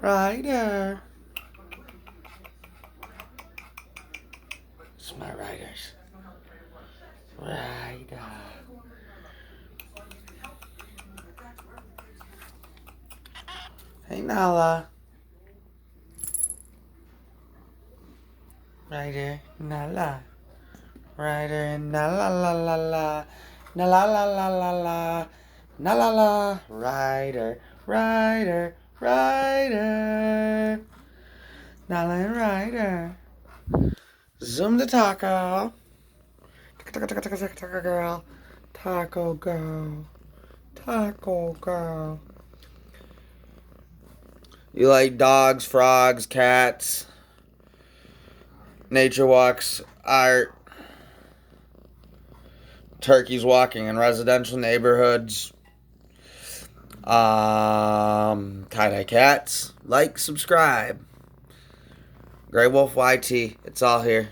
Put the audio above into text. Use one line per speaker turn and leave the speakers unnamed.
Ryder. It's my Riders. Ryder. Hey, Nala. Ryder, Nala. Ryder and Nala la la la. Nala la la la la. Nala la. Ryder, Ryder, Ryder. Nala and Ryder. Zoom the taco. Taco girl. Taco girl. Taco girl. You like dogs, frogs, cats, nature walks, art, turkeys walking in residential neighborhoods, tie-dye cats. Like, subscribe. Grey Wolf YT. It's all here.